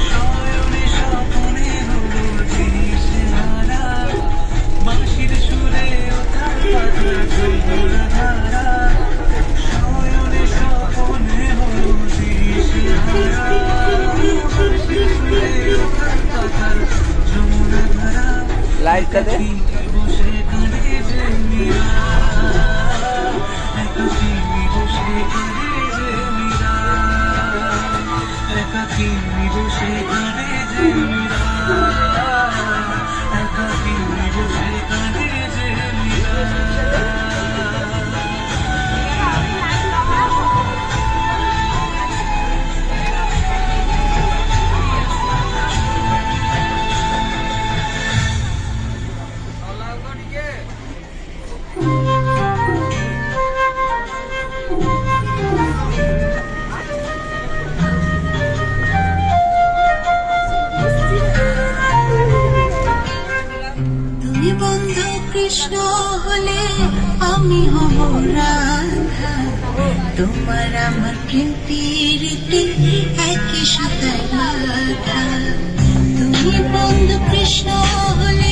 শয়নে স্বপনে হলো দিশেহারা, বাঁশির সুরে ওঠার পাতার ঝলঝলা ধারা। শয়নে স্বপনে হলো দিশেহারা, বাঁশির সুরে ওঠার পাতার যমুনা ধারা। লাইটটাতে বসে কাঁদে যে মীরা, একাকী বসে কাঁদে যে মীরা, একাকী বসে কাঁদে যে মীরা, একাকী বসে কাঁদে যে মীরা। তুমি বন্ধু কৃষ্ণ হলে আমি হব রাধা, তোমার আমার প্রেম প্রীতি একই সুতায় বাঁধা। তুমি বন্ধু কৃষ্ণ হলে